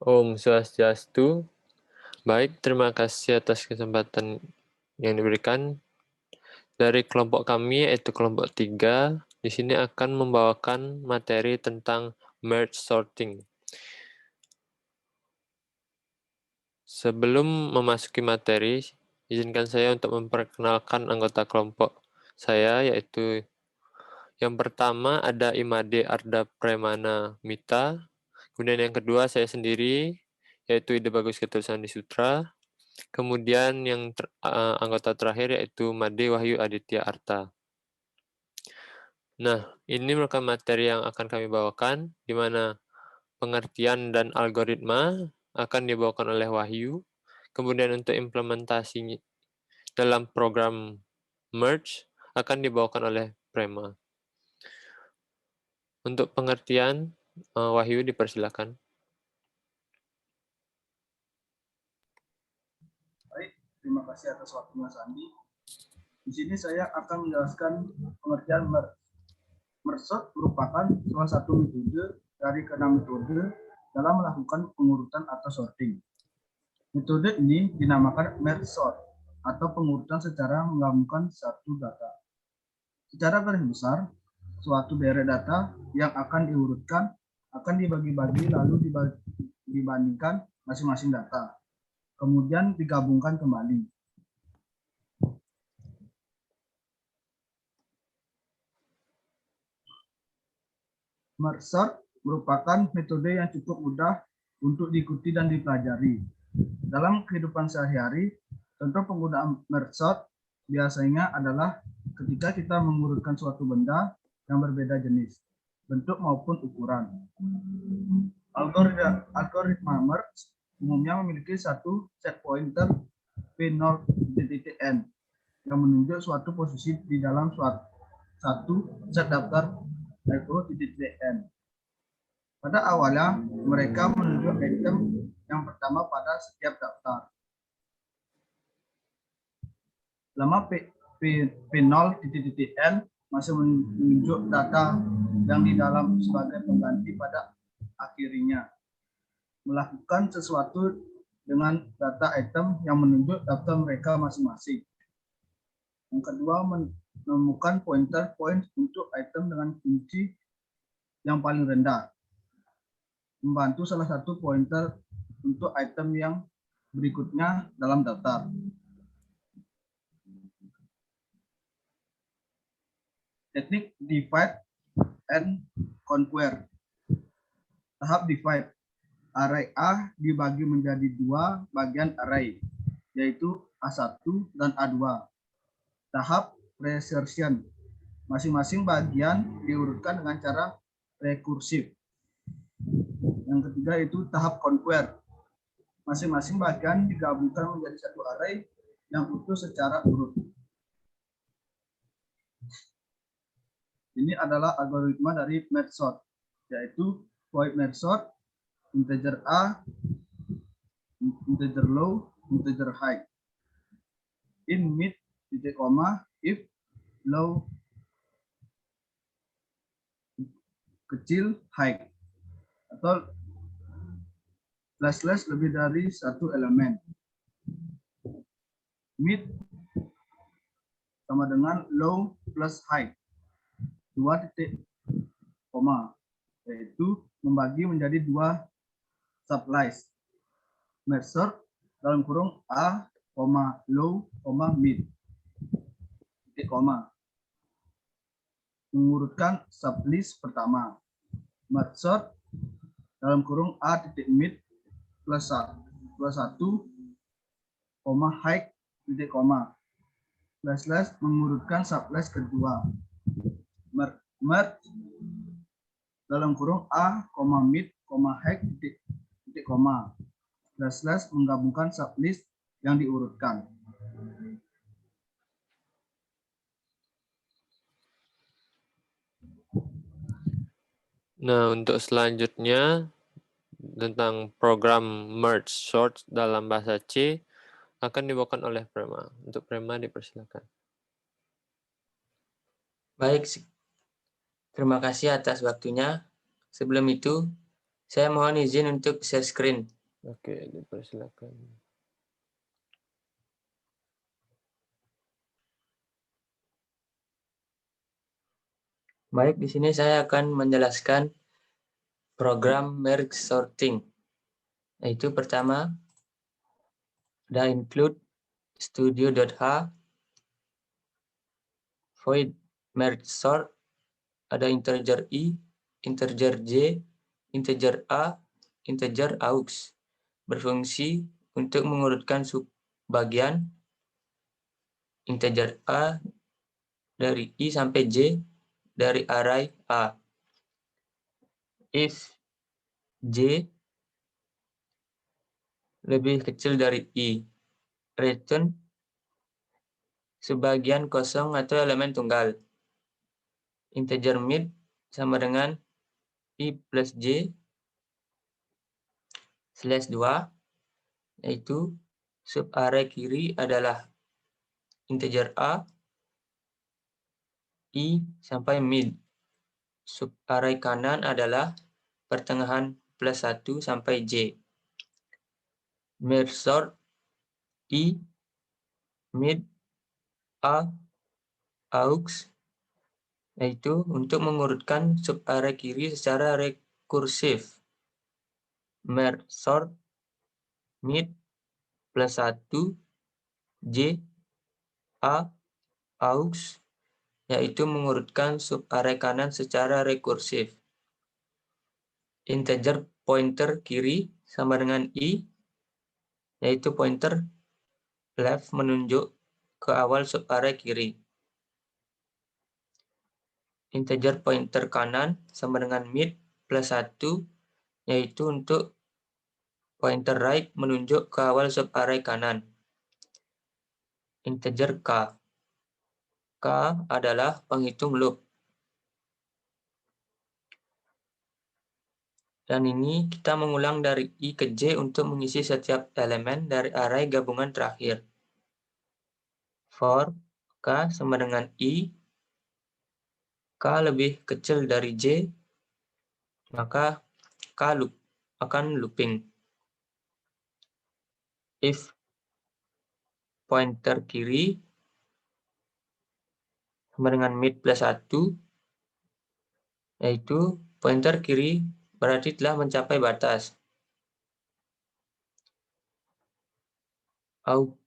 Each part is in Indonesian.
Om Swastiastu. Baik, terima kasih atas kesempatan yang diberikan. Dari kelompok kami, yaitu kelompok 3, di sini akan membawakan materi tentang merge sorting. Sebelum memasuki materi, izinkan saya untuk memperkenalkan anggota kelompok saya, yaitu yang pertama ada Imade Arda Premana Mita, kemudian yang kedua saya sendiri, yaitu Ide Bagus Keturusan di Sutra, kemudian yang anggota terakhir yaitu Made Wahyu Aditya Arta. Nah, ini merupakan materi yang akan kami bawakan, di mana pengertian dan algoritma akan dibawakan oleh Wahyu, kemudian untuk implementasinya dalam program merge akan dibawakan oleh Prema. Untuk pengertian, Wahyu dipersilakan. Baik, terima kasih atas waktunya Sandi. Di sini saya akan menjelaskan pengertian merge. Merge sort merupakan salah satu metode dari keenam metode dalam melakukan pengurutan atau sorting. Metode ini dinamakan merge sort atau pengurutan secara menggabungkan satu data. Secara garis besar, suatu deret data yang akan diurutkan akan dibagi-bagi lalu dibandingkan masing-masing data, kemudian digabungkan kembali. Merge sort merupakan metode yang cukup mudah untuk diikuti dan dipelajari. Dalam kehidupan sehari-hari, contoh penggunaan merge sort biasanya adalah ketika kita mengurutkan suatu benda yang berbeda jenis, bentuk maupun ukuran. Algoritma merge umumnya memiliki satu set pointer P0.n yang menunjuk suatu posisi di dalam satu set daftar F0.n. Pada awalnya, mereka menunjuk item yang pertama pada setiap daftar. Lama P0.n masih menunjuk data yang di dalam sebagai pengganti pada akhirnya. Melakukan sesuatu dengan data item yang menunjuk daftar mereka masing-masing. Yang kedua, menemukan pointer point untuk item dengan kunci yang paling rendah. Membantu salah satu pointer untuk item yang berikutnya dalam daftar. Teknik divide and conquer. Tahap divide. Array A dibagi menjadi dua bagian array, yaitu A1 dan A2. Tahap resertion. Masing-masing bagian diurutkan dengan cara rekursif. Yang ketiga itu tahap conquer. Masing-masing bagian digabungkan menjadi satu array yang utuh secara urut. Ini adalah algoritma dari merge sort, yaitu void merge sort, integer A, integer low, integer high. In mid, titik koma, if low kecil high, atau slash lebih dari satu elemen. Mid sama dengan low plus high, 2 titik koma, yaitu membagi menjadi dua sublist. Merge sort dalam kurung A, low, mid, titik koma. Mengurutkan sublist pertama. Merge sort dalam kurung A titik mid plus 1, high, titik koma. Slash mengurutkan sublist kedua. Merge dalam kurung A, mid, high, titik koma. Slash menggabungkan sublist yang diurutkan. Nah, untuk selanjutnya tentang program merge sort dalam bahasa C akan dibawakan oleh Prema. Untuk Prema dipersilakan. Baik, terima kasih atas waktunya. Sebelum itu, Saya mohon izin untuk share screen. Oke, dipersilakan. Baik, di sini saya akan menjelaskan program merge sorting. Yaitu pertama, ada include studio.h, void merge sort, ada integer i, integer j, integer a, integer aux. Berfungsi untuk mengurutkan subbagian integer a dari i sampai j dari array a. If j lebih kecil dari i, return sebagian kosong atau elemen tunggal. Integer mid sama dengan i plus j slash 2, yaitu subarray kiri adalah integer a, i sampai mid. Subarray kanan adalah pertengahan plus 1 sampai j. Merge sort i, mid, a, aux, yaitu untuk mengurutkan subarray kiri secara rekursif. Merge sort mid plus 1 j a aux, yaitu mengurutkan subarray kanan secara rekursif. Integer pointer kiri sama dengan i, yaitu pointer left menunjuk ke awal subarray kiri. Integer pointer kanan sama dengan mid plus 1, yaitu untuk pointer right menunjuk ke awal subarray kanan. Integer k. K adalah penghitung loop. Dan ini kita mengulang dari i ke j untuk mengisi setiap elemen dari array gabungan terakhir. For k sama dengan i, k lebih kecil dari j, maka k akan looping. If pointer kiri sama dengan mid plus 1, yaitu pointer kiri berarti telah mencapai batas. Aux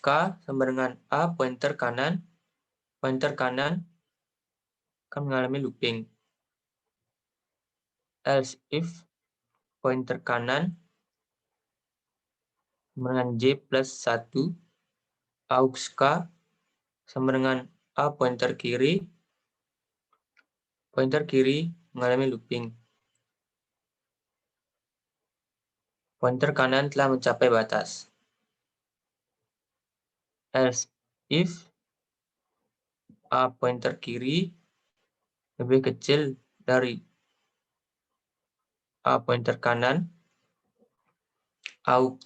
k sama dengan a pointer kanan akan mengalami looping. Else if pointer kanan sama dengan j plus 1, aux k sama dengan a pointer kiri mengalami looping. Pointer kanan telah mencapai batas. Else if a pointer kiri lebih kecil dari a pointer kanan, aux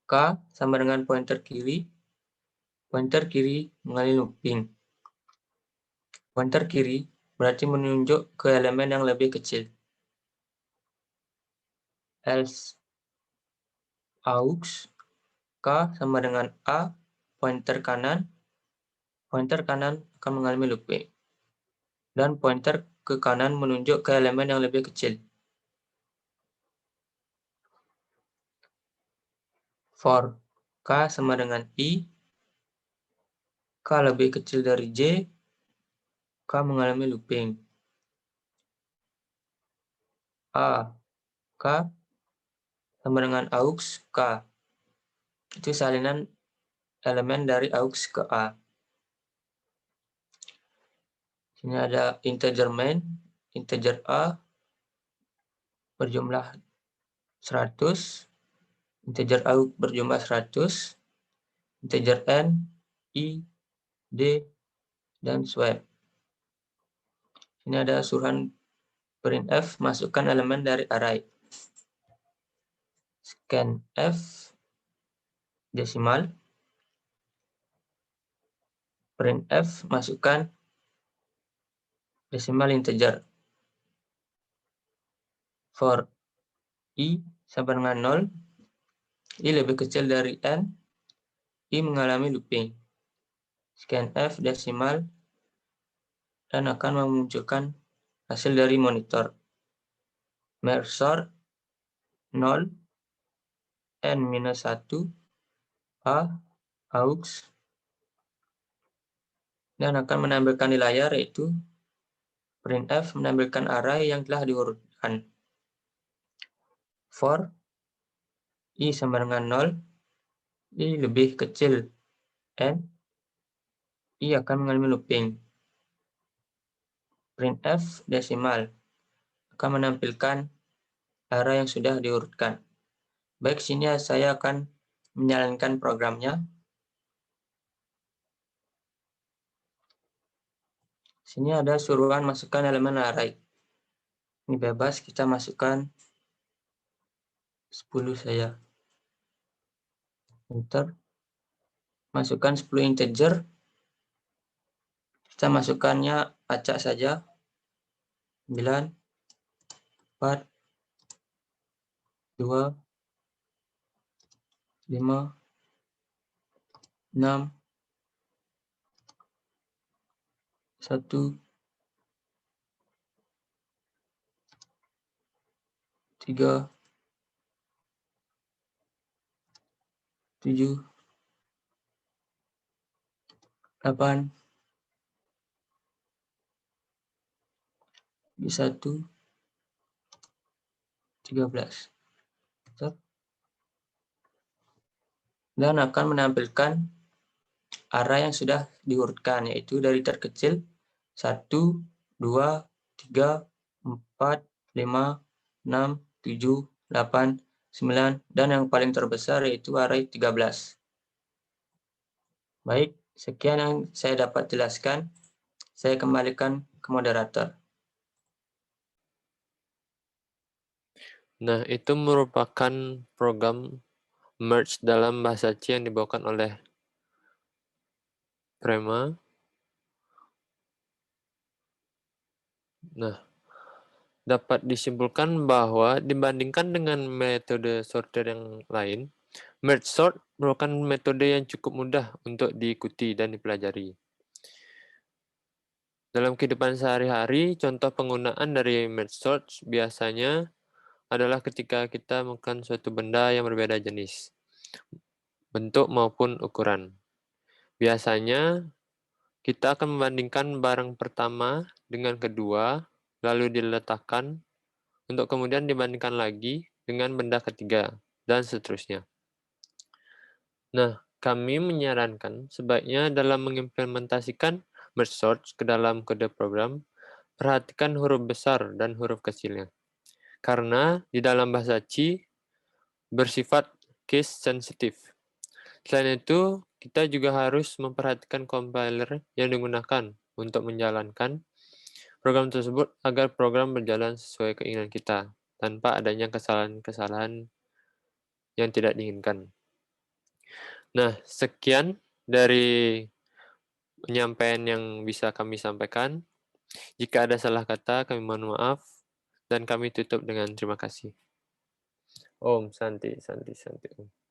k sama dengan pointer kiri mengalami looping. Pointer kiri berarti menunjuk ke elemen yang lebih kecil. Else aux k sama dengan a pointer kanan akan mengalami looping. Dan pointer ke kanan menunjuk ke elemen yang lebih kecil. For k sama dengan i, k lebih kecil dari j, k mengalami looping. A, k sama dengan aux k. Itu salinan elemen dari aux ke a. Sini ada integer main, integer a berjumlah 100, integer aux berjumlah 100, integer n, i, d, dan swipe. Ini ada suruhan printf, masukkan elemen dari array. Scanf, desimal. Printf, masukkan desimal integer. For I sama dengan 0, I lebih kecil dari N, I mengalami looping. Scanf desimal dan akan memunculkan hasil dari monitor. Merge sort 0, N-1, A, AUX, dan akan menampilkan di layar yaitu printf menampilkan array yang telah diurutkan. For I sama dengan 0, I lebih kecil N, I akan mengalami looping. Printf desimal akan menampilkan array yang sudah diurutkan. Baik, sini saya akan menjalankan programnya. Sini ada suruhan masukkan elemen array. Ini bebas, kita masukkan 10 saja. Enter. Masukkan 10 integer. Kita masukkannya acak saja. 9, 4, 2, 5, 6, 1, 3, 7, 8, 1, 13. Dan akan menampilkan array yang sudah diurutkan, yaitu dari terkecil 1, 2, 3, 4, 5, 6, 7, 8, 9, dan yang paling terbesar yaitu array 13. Baik, sekian yang saya dapat jelaskan. Saya kembalikan ke moderator. Nah, itu merupakan program merge dalam bahasa C yang dibawakan oleh Prema. Nah, dapat disimpulkan bahwa dibandingkan dengan metode sorter yang lain, merge sort merupakan metode yang cukup mudah untuk diikuti dan dipelajari. Dalam kehidupan sehari-hari, contoh penggunaan dari merge sort biasanya adalah ketika kita melakukan suatu benda yang berbeda jenis, bentuk maupun ukuran. Biasanya, kita akan membandingkan barang pertama dengan kedua, lalu diletakkan, untuk kemudian dibandingkan lagi dengan benda ketiga, dan seterusnya. Nah, kami menyarankan sebaiknya dalam mengimplementasikan merge sort ke dalam kode program, perhatikan huruf besar dan huruf kecilnya. Karena di dalam bahasa C bersifat case sensitive. Selain itu, kita juga harus memperhatikan compiler yang digunakan untuk menjalankan program tersebut agar program berjalan sesuai keinginan kita, tanpa adanya kesalahan-kesalahan yang tidak diinginkan. Nah, sekian dari penyampaian yang bisa kami sampaikan. Jika ada salah kata, kami mohon maaf, dan kami tutup dengan terima kasih. Om Santi, Santi, Santi, Om.